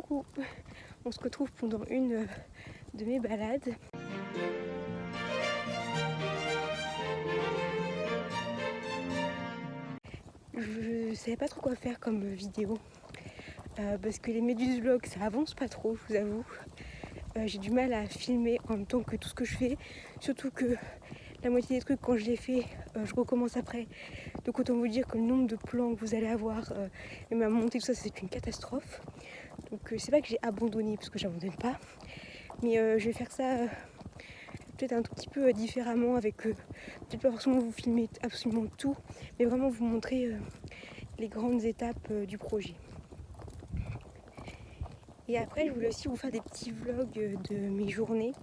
Coucou, on se retrouve pendant une de mes balades. Je savais pas trop quoi faire comme vidéo parce que les méduses vlogs ça avance pas trop, je vous avoue. J'ai du mal à filmer en même temps que tout ce que je fais, surtout que la moitié des trucs quand je les fais, je recommence après. Donc autant vous dire que le nombre de plans que vous allez avoir et ma montée tout ça c'est une catastrophe. Donc c'est pas que j'ai abandonné parce que j'abandonne pas, mais je vais faire ça peut-être un tout petit peu différemment avec peut-être pas forcément vous filmer absolument tout, mais vraiment vous montrer les grandes étapes du projet. Et après je voulais aussi vous faire des petits vlogs de mes journées,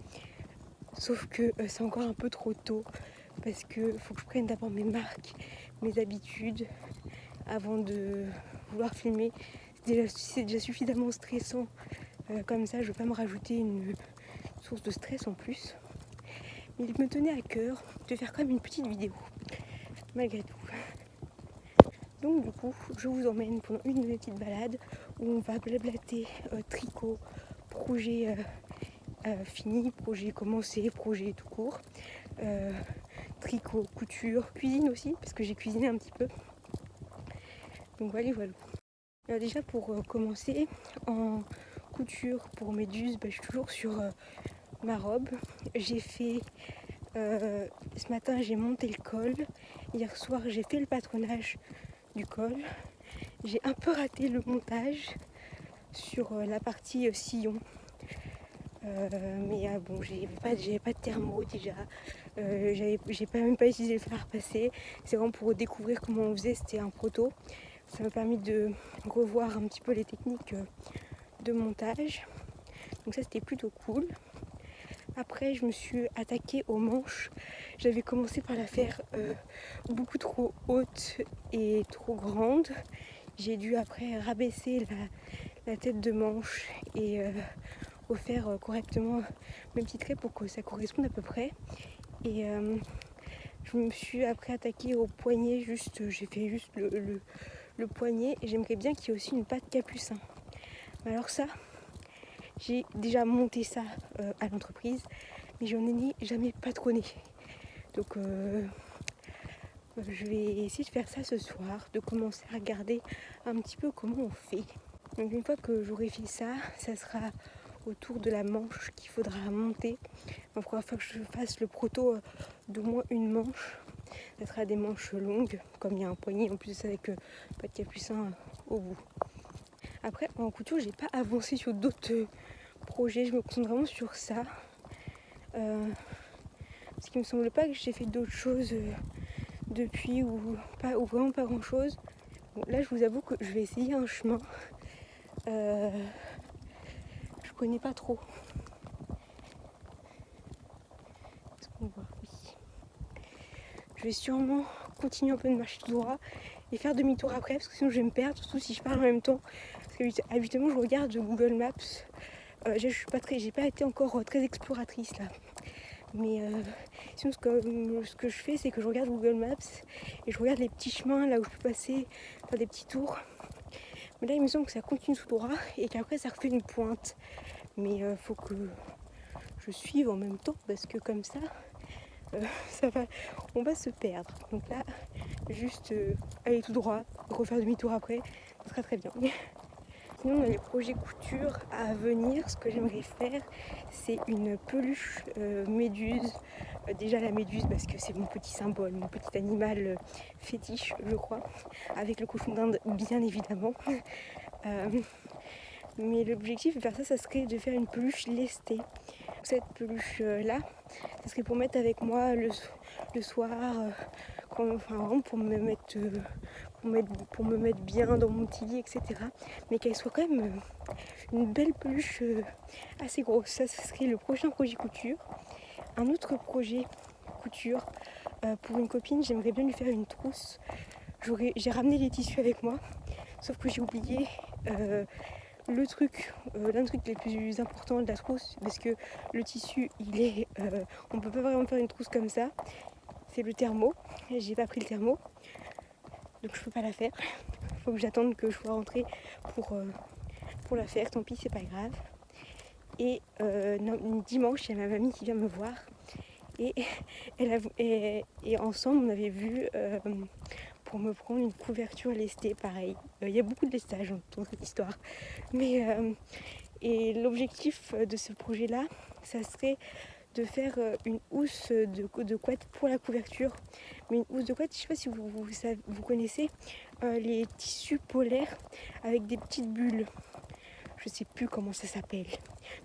sauf que c'est encore un peu trop tôt parce que faut que je prenne d'abord mes marques, mes habitudes avant de vouloir filmer. C'est déjà suffisamment stressant comme ça, je veux pas me rajouter une source de stress en plus. Mais il me tenait à cœur de faire quand même une petite vidéo, malgré tout. Donc du coup, je vous emmène pendant une de mes petites balades où on va blablater tricot, projet fini, projet commencé, projet tout court, tricot, couture, cuisine aussi, parce que j'ai cuisiné un petit peu. Donc voilà. Alors déjà pour commencer, en couture pour Méduse, je suis toujours sur ma robe. J'ai fait, ce matin j'ai monté le col, hier soir j'ai fait le patronage du col. J'ai un peu raté le montage sur la partie sillon. Mais bon, j'avais pas de thermo déjà. J'ai même pas utilisé le fer à repasser. C'est vraiment pour découvrir comment on faisait, c'était un proto. Ça m'a permis de revoir un petit peu les techniques de montage. Donc ça c'était plutôt cool. Après je me suis attaquée aux manches. J'avais commencé par la faire beaucoup trop haute et trop grande. J'ai dû après rabaisser la tête de manche et refaire correctement mes petits traits pour que ça corresponde à peu près. Et je me suis après attaquée au poignet, j'ai fait juste le poignet et j'aimerais bien qu'il y ait aussi une patte capucin. Alors ça, j'ai déjà monté ça à l'entreprise, mais j'en ai jamais patronné. Donc je vais essayer de faire ça ce soir, de commencer à regarder un petit peu comment on fait. Donc une fois que j'aurai fait ça, ça sera autour de la manche qu'il faudra monter. Il faudra que je fasse le proto d'au moins une manche. Ça sera des manches longues, comme il y a un poignet en plus avec pas de capucin au bout. Après en couture, j'ai pas avancé sur d'autres projets, je me concentre vraiment sur ça. Parce qu'il me semble pas que j'ai fait d'autres choses depuis ou vraiment pas grand chose. Bon, là je vous avoue que je vais essayer un chemin. Je connais pas trop. Est-ce qu'on voit? Oui. Je vais sûrement continuer un peu de marcher tout droit et faire demi-tour après parce que sinon je vais me perdre, surtout si je parle en même temps. Parce que habituellement je regarde Google Maps. J'ai pas été encore très exploratrice là. Mais sinon ce que je fais c'est que je regarde Google Maps et je regarde les petits chemins là où je peux passer, faire des petits tours. Mais là il me semble que ça continue tout droit et qu'après ça refait une pointe. Mais faut que je suive en même temps parce que comme ça, on va se perdre. Donc là, juste aller tout droit, refaire demi-tour après, ça sera très bien. Sinon, dans les projets couture à venir, ce que j'aimerais faire, c'est une peluche méduse. Déjà la méduse parce que c'est mon petit symbole, mon petit animal fétiche, je crois, avec le cochon d'Inde, bien évidemment. Mais l'objectif de faire ça, ça serait de faire une peluche lestée. Cette peluche là, ça serait pour mettre avec moi le soir, vraiment pour me mettre bien dans mon petit lit, etc. Mais qu'elle soit quand même une belle peluche assez grosse. Ça serait le prochain projet couture. Un autre projet couture pour une copine, j'aimerais bien lui faire une trousse. J'ai ramené les tissus avec moi, sauf que j'ai oublié l'un des trucs les plus importants de la trousse, parce que le tissu, on peut pas vraiment faire une trousse comme ça. C'est le thermo. J'ai pas pris le thermo, donc je peux pas la faire. Faut que j'attende que je sois rentrée pour pour la faire, tant pis, c'est pas grave. Et dimanche, il y a ma mamie qui vient me voir. Et, et ensemble, on avait vu pour me prendre une couverture lestée, pareil. Il y a beaucoup de lestage dans cette histoire. Mais, et l'objectif de ce projet-là, ça serait de faire une housse de couette pour la couverture. Mais une housse de couette, je ne sais pas si vous connaissez les tissus polaires avec des petites bulles. Je ne sais plus comment ça s'appelle.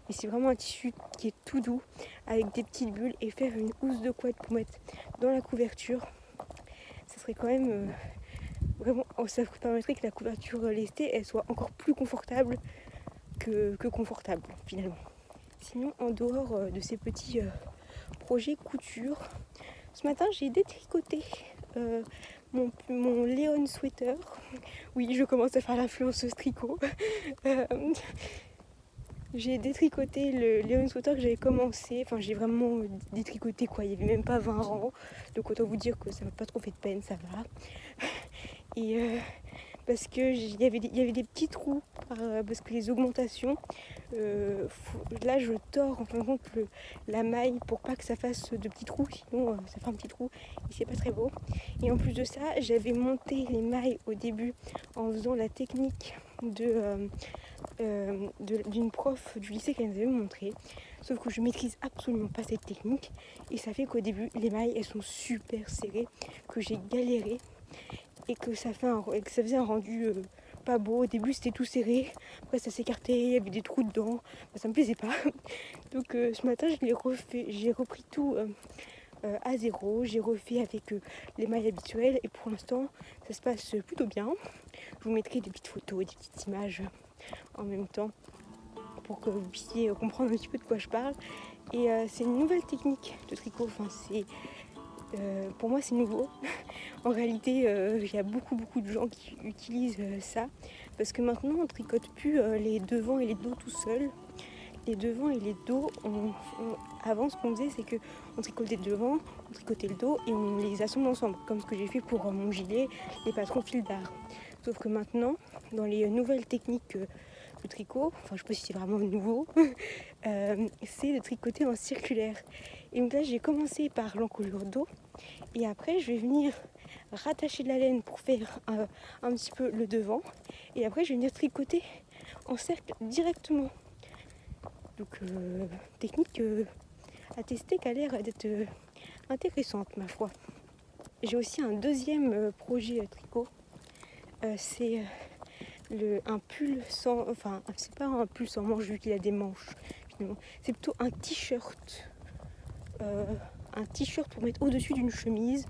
Mais c'est vraiment un tissu qui est tout doux avec des petites bulles, et faire une housse de couette pour mettre dans la couverture, ça serait quand même vraiment, ça permettrait que la couverture lestée elle soit encore plus confortable que confortable finalement. Sinon, en dehors de ces petits projets couture, ce matin j'ai détricoté mon Léon sweater. Oui, je commence à faire l'influenceuse tricot. J'ai détricoté le Léon sweater que j'avais commencé. Enfin, j'ai vraiment détricoté quoi. Il n'y avait même pas 20 rangs. Donc autant vous dire que ça m'a pas trop fait de peine, ça va. Et parce que il y avait des petits trous parce que les augmentations, là je tords en fin de compte la maille pour pas que ça fasse de petits trous, sinon ça fait un petit trou et c'est pas très beau. Et en plus de ça, j'avais monté les mailles au début en faisant la technique d'une prof du lycée qu'elle nous avait montré, sauf que je maîtrise absolument pas cette technique et ça fait qu'au début les mailles elles sont super serrées, que j'ai galéré et que ça faisait un rendu pas beau. Au début c'était tout serré, après ça s'écartait, il y avait des trous dedans, ça me plaisait pas. Donc ce matin j'ai repris tout à zéro, j'ai refait avec les mailles habituelles et pour l'instant ça se passe plutôt bien. Je vous mettrai des petites photos, des petites images en même temps pour que vous puissiez comprendre un petit peu de quoi je parle. Et c'est une nouvelle technique de tricot, enfin pour moi c'est nouveau. En réalité il y a beaucoup de gens qui utilisent ça parce que maintenant on tricote plus les devants et les dos tout seuls. Les devants et les dos, avant ce qu'on faisait c'est que on tricotait le devant, on tricotait le dos et on les assemble ensemble, comme ce que j'ai fait pour mon gilet, les patrons fil d'art. Sauf que maintenant, dans les nouvelles techniques de tricot, enfin je sais pas si c'est vraiment nouveau, c'est de tricoter en circulaire. Et donc là j'ai commencé par l'encolure dos et après je vais venir rattacher de la laine pour faire un petit peu le devant et après je vais venir tricoter en cercle directement. Donc technique à tester qui a l'air d'être intéressante ma foi. J'ai aussi un deuxième projet tricot, c'est un pull sans, enfin c'est pas un pull sans manches vu qu'il a des manches finalement, c'est plutôt un t-shirt pour mettre au-dessus d'une chemise,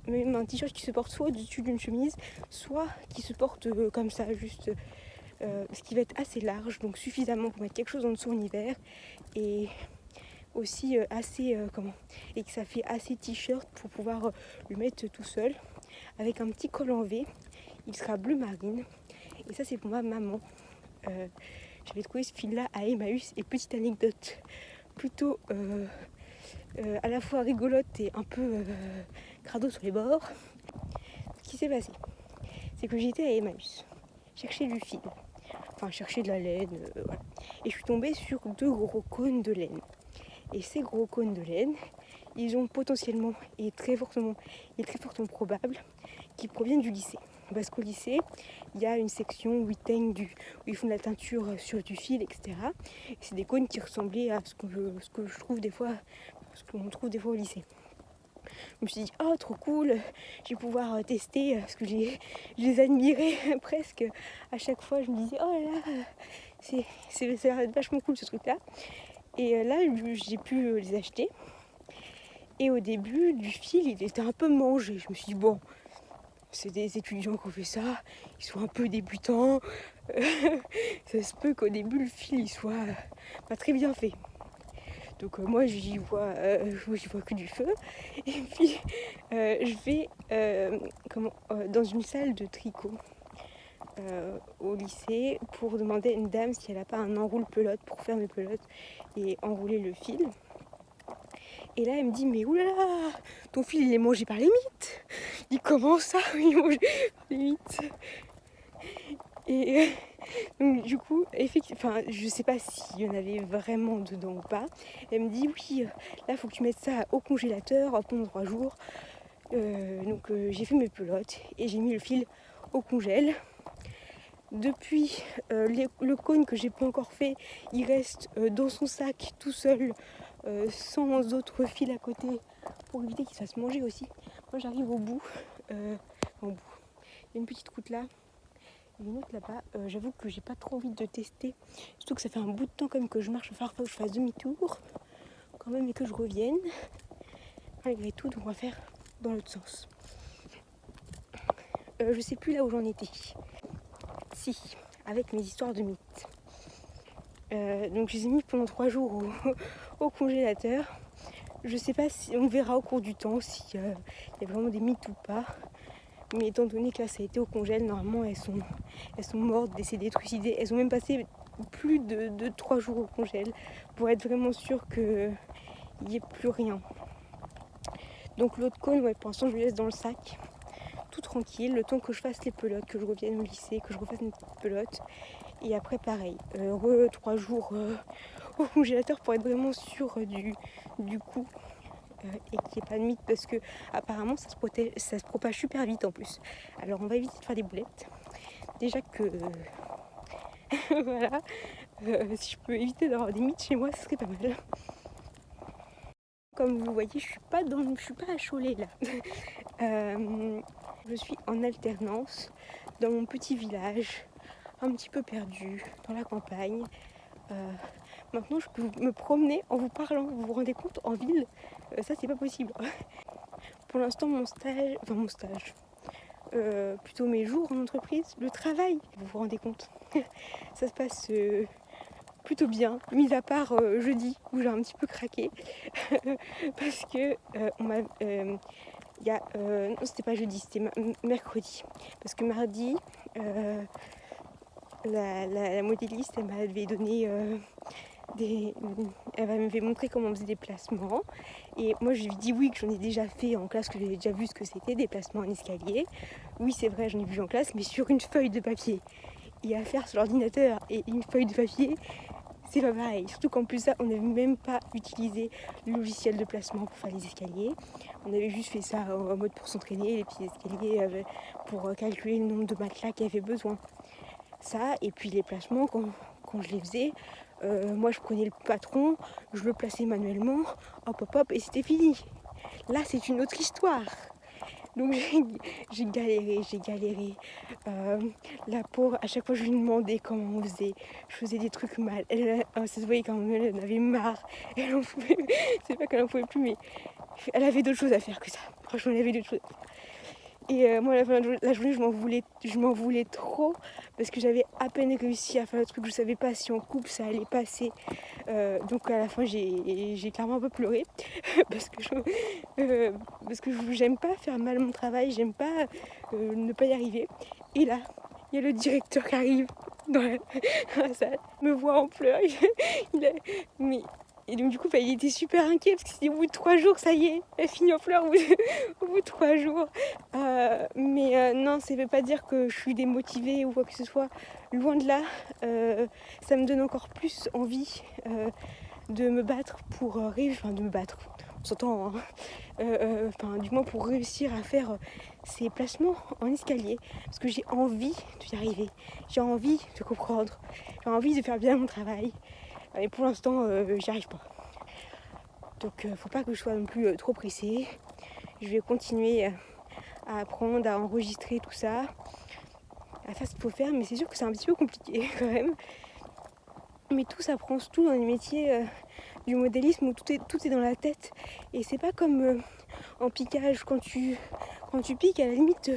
même un t-shirt qui se porte soit au-dessus d'une chemise, soit qui se porte comme ça, juste ce qui va être assez large, donc suffisamment pour mettre quelque chose en dessous en hiver, et aussi assez et que ça fait assez t-shirt pour pouvoir le mettre tout seul, avec un petit col en V. Il sera bleu marine, et ça c'est pour ma maman. J'avais trouvé ce fil-là à Emmaüs, et petite anecdote plutôt à la fois rigolote et un peu crado sur les bords. Ce qui s'est passé, c'est que j'étais à Emmaüs, chercher du fil, enfin chercher de la laine, voilà. Et je suis tombée sur 2 gros cônes de laine. Et ces gros cônes de laine, ils ont potentiellement et très fortement probable qu'ils proviennent du lycée. Parce qu'au lycée, il y a une section où ils font de la teinture sur du fil, etc. Et c'est des cônes qui ressemblaient à ce que je trouve des fois, ce qu'on trouve des fois au lycée. Je me suis dit, oh trop cool, je vais pouvoir tester, parce que je les admirais presque à chaque fois. Je me disais, oh là là, ça a l'air vachement cool ce truc-là. Et là, j'ai pu les acheter. Et au début, du fil, il était un peu mangé. Je me suis dit, bon, c'est des étudiants qui ont fait ça, ils sont un peu débutants. Ça se peut qu'au début, le fil, il soit pas très bien fait. Donc moi, j'y vois que du feu. Et puis, je vais dans une salle de tricot au lycée pour demander à une dame si elle n'a pas un enroule-pelote pour faire mes pelotes et enrouler le fil. Et là elle me dit, mais oulala, ton fil il est mangé par les mites. Je dis, comment ça il est mangé par les mites? Et Donc du coup, effectivement, je sais pas s'il y en avait vraiment dedans ou pas. Elle me dit oui, là faut que tu mettes ça au congélateur pendant 3 jours. Donc j'ai fait mes pelotes et j'ai mis le fil au congèle. Depuis le cône que j'ai pas encore fait, il reste dans son sac tout seul, sans autre fil à côté, pour éviter qu'il se fasse manger aussi. Moi j'arrive au bout. Il y a une petite route là, et une autre là-bas. J'avoue que j'ai pas trop envie de tester, surtout que ça fait un bout de temps quand même que je marche, il va falloir que je fasse demi-tour quand même et que je revienne. Malgré tout, donc on va faire dans l'autre sens. Je sais plus là où j'en étais. Si, avec mes histoires de mythes. Donc je les ai mis pendant 3 jours au congélateur. Je sais pas si on verra au cours du temps s'il y a vraiment des mythes ou pas. Mais étant donné que là ça a été au congèle, normalement elles sont mortes, décédées, trucidées. Elles ont même passé plus de 3 jours au congèle pour être vraiment sûres qu'il n'y ait plus rien. Donc l'autre cône, ouais, pour l'instant je le laisse dans le sac, tout tranquille, le temps que je fasse les pelotes, que je revienne au lycée, que je refasse mes pelotes. Et après pareil, 3 jours au congélateur pour être vraiment sûr du coup et qu'il n'y ait pas de mythe, parce que apparemment ça se propage super vite en plus. Alors on va éviter de faire des boulettes. Déjà que voilà, si je peux éviter d'avoir des mythes chez moi, ce serait pas mal. Comme vous voyez, je suis pas à Cholet là. Je suis en alternance dans mon petit village, un petit peu perdu, dans la campagne. Maintenant, je peux me promener en vous parlant. Vous vous rendez compte, en ville, ça c'est pas possible. Pour l'instant, mon stage, plutôt mes jours en entreprise, le travail, vous vous rendez compte, ça se passe plutôt bien, mis à part jeudi où j'ai un petit peu craqué parce que non, c'était pas jeudi, c'était mercredi, parce que mardi la modéliste elle m'avait donné elle m'avait montré comment on faisait des placements et moi je lui ai dit oui, que j'en ai déjà fait en classe, que j'avais déjà vu ce que c'était des placements en escalier. Oui, c'est vrai, j'en ai vu en classe, mais sur une feuille de papier, et à faire sur l'ordinateur et une feuille de papier, c'est pas pareil. Surtout qu'en plus ça, on n'avait même pas utilisé le logiciel de placement pour faire les escaliers. On avait juste fait ça en mode pour s'entraîner, les petits escaliers pour calculer le nombre de matelas qu'il y avait besoin. Ça, et puis les placements, quand je les faisais, moi je prenais le patron, je le plaçais manuellement, hop, et c'était fini. Là, c'est une autre histoire. Donc j'ai galéré. La pauvre, à chaque fois je lui demandais comment on faisait. Je faisais des trucs mal. Ça se voyait quand même, elle en avait marre. Elle en pouvait, c'est pas qu'elle en pouvait plus, mais elle avait d'autres choses à faire que ça. Franchement, elle avait d'autres choses à faire. Et moi, à la fin de la journée, je m'en voulais trop parce que j'avais à peine réussi à faire le truc. Je savais pas si en couple ça allait passer. Donc à la fin, j'ai clairement un peu pleuré parce que j'aime pas faire mal mon travail, j'aime pas ne pas y arriver. Et là, il y a le directeur qui arrive dans la salle, me voit en pleurs. Et donc du coup, il était super inquiet parce qu'il s'est dit au bout de 3 jours, ça y est, elle finit en pleurs au bout de 3 jours. Mais non, ça veut pas dire que je suis démotivée ou quoi que ce soit. Loin de là, ça me donne encore plus envie de me battre pour de me battre. On s'entend, hein. Du moins pour réussir à faire ces placements en escalier, parce que j'ai envie d'y arriver, j'ai envie de comprendre, j'ai envie de faire bien mon travail, et pour l'instant j'y arrive pas. Donc faut pas que je sois non plus trop pressée. Je vais continuer à apprendre, à enregistrer tout ça, à faire ce qu'il faut faire, mais c'est sûr que c'est un petit peu compliqué quand même. Mais tout s'apprend, surtout dans les métiers du modélisme où tout est dans la tête. Et c'est pas comme en piquage, quand tu piques, à la limite,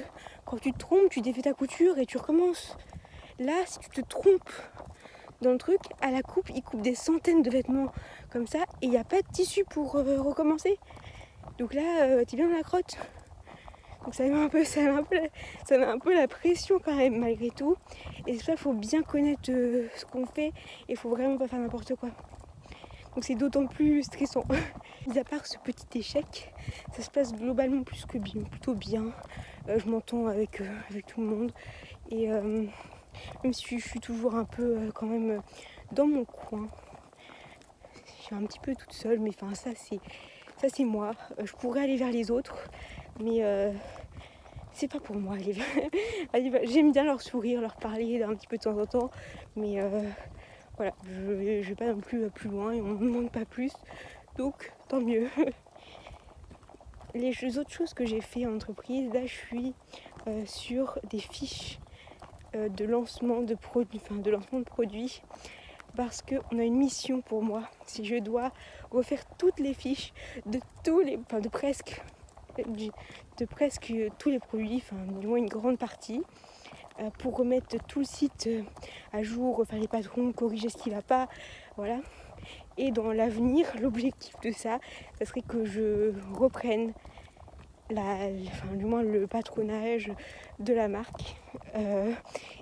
quand tu te trompes, tu défais ta couture et tu recommences. Là, si tu te trompes dans le truc, à la coupe, ils coupent des centaines de vêtements comme ça et il n'y a pas de tissu pour recommencer. Donc là, t'es bien dans la crotte. Donc ça met un peu la pression quand même malgré tout. Et c'est ça, il faut bien connaître ce qu'on fait et il faut vraiment pas faire n'importe quoi. Donc c'est d'autant plus stressant. Mis à part ce petit échec, ça se passe globalement plutôt bien. Je m'entends avec tout le monde. Et Même si je suis toujours un peu quand même dans mon coin. Je suis un petit peu toute seule, mais enfin ça c'est moi. Je pourrais aller vers les autres, mais c'est pas pour moi aller vers... J'aime bien leur sourire, leur parler un petit peu de temps en temps, mais voilà, je vais pas non plus plus loin et on ne me demande pas plus, donc tant mieux. Les autres choses que j'ai fait en entreprise, là je suis sur des fiches de lancement de produits, parce qu'on a une mission pour moi. Si je dois refaire toutes les fiches de presque tous les produits, enfin du moins une grande partie, pour remettre tout le site à jour, refaire les patrons, corriger ce qui ne va pas, voilà. Et dans l'avenir, l'objectif de ça serait que je reprenne du moins le patronage de la marque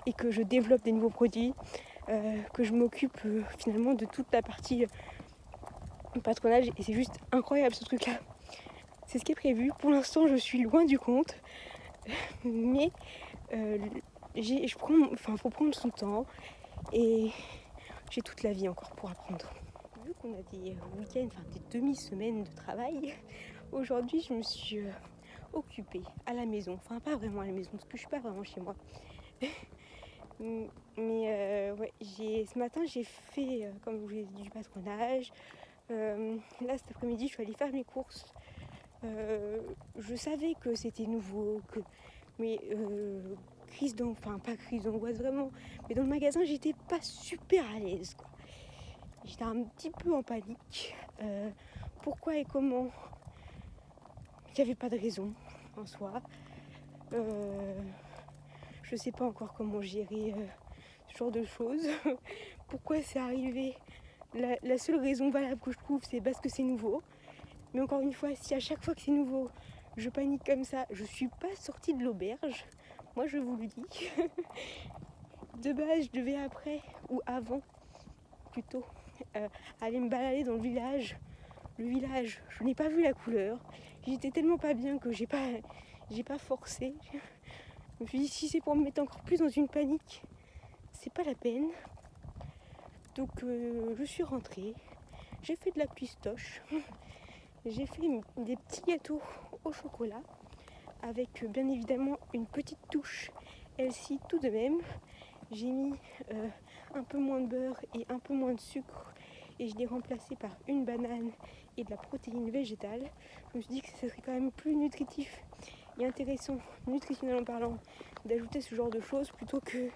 et que je développe des nouveaux produits, que je m'occupe finalement de toute la partie patronage, et c'est juste incroyable ce truc là. C'est ce qui est prévu. Pour l'instant je suis loin du compte, mais faut prendre son temps et j'ai toute la vie encore pour apprendre. Vu qu'on a des week-ends, des demi-semaines de travail, aujourd'hui je me suis occupée à la maison, enfin pas vraiment à la maison parce que je suis pas vraiment chez moi. Mais ouais, ce matin j'ai fait, comme je vous l'ai dit, du patronage. Là cet après-midi je suis allée faire mes courses. Je savais que c'était nouveau, mais pas crise d'angoisse vraiment, mais dans le magasin j'étais pas super à l'aise quoi. J'étais un petit peu en panique. Pourquoi et comment? Il n'y avait pas de raison en soi. Je sais pas encore comment gérer ce genre de choses. Pourquoi c'est arrivé? La seule raison valable que je trouve, c'est parce que c'est nouveau. Mais encore une fois, si à chaque fois que c'est nouveau, je panique comme ça, je suis pas sortie de l'auberge. Moi, je vous le dis. De base, je devais après, ou avant, plutôt, aller me balader dans le village. Le village, je n'ai pas vu la couleur. J'étais tellement pas bien que j'ai pas forcé. Je me suis dit, si c'est pour me mettre encore plus dans une panique, c'est pas la peine. Donc je suis rentrée, j'ai fait de la pistoche, j'ai fait des petits gâteaux au chocolat avec bien évidemment une petite touche healthy tout de même. J'ai mis un peu moins de beurre et un peu moins de sucre et je l'ai remplacé par une banane et de la protéine végétale. Je me suis dit que ce serait quand même plus nutritif et intéressant, nutritionnellement parlant, d'ajouter ce genre de choses plutôt que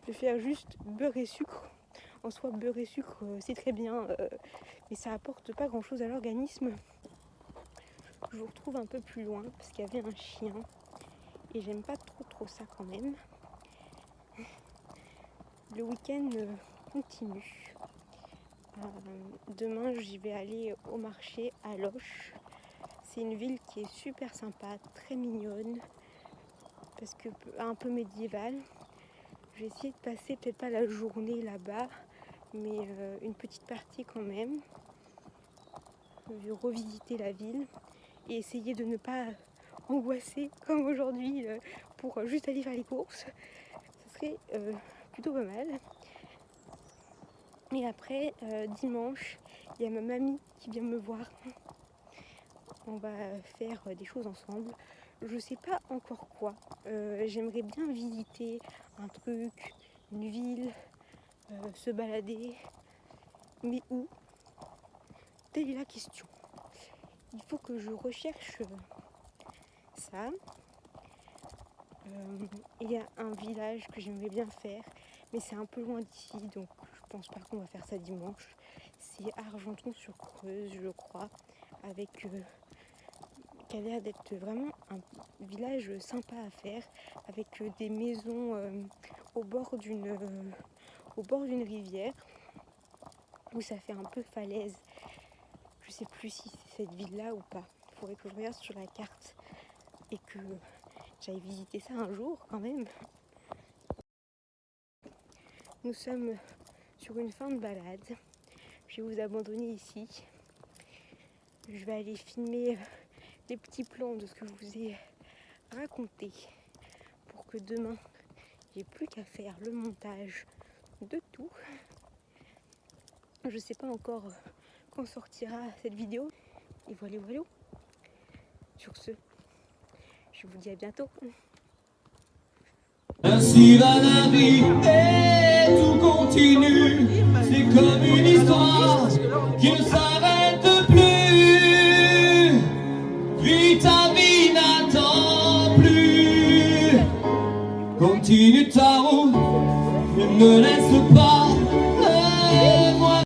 de faire juste beurre et sucre. En soi, beurre et sucre, c'est très bien, mais ça apporte pas grand chose à l'organisme. Je vous retrouve un peu plus loin parce qu'il y avait un chien et j'aime pas trop ça quand même. Le week-end continue. Demain, j'y vais aller au marché à Loches. C'est une ville qui est super sympa, très mignonne, parce que un peu médiévale. Je vais essayer de passer peut-être pas la journée là-bas, mais une petite partie quand même. Je vais revisiter la ville et essayer de ne pas angoisser comme aujourd'hui pour juste aller faire les courses. Ce serait plutôt pas mal. Et après, dimanche, il y a ma mamie qui vient me voir. On va faire des choses ensemble. Je sais pas encore quoi. J'aimerais bien visiter un truc, une ville, se balader. Mais où? Telle est la question. Il faut que je recherche ça. Il y a un village que j'aimerais bien faire, mais c'est un peu loin d'ici, donc je pense pas qu'on va faire ça dimanche. C'est Argenton-sur-Creuse, je crois, qui a l'air d'être vraiment un village sympa à faire, avec des maisons au bord d'une rivière, où ça fait un peu falaise. Je sais plus si c'est cette ville-là ou pas. Il faudrait que je regarde sur la carte et que j'aille visiter ça un jour quand même. Nous sommes sur une fin de balade. Je vais vous abandonner ici. Je vais aller filmer les petits plans de ce que je vous ai raconté pour que demain j'ai plus qu'à faire le montage de tout. Je sais pas encore quand sortira cette vidéo. Et voilà. Sur ce, je vous dis à bientôt. Ainsi va la vie et tout continue. C'est comme une histoire qui ne s'arrête plus. Puis ta vie n'attend plus. Continue ta route, ne me laisse pas.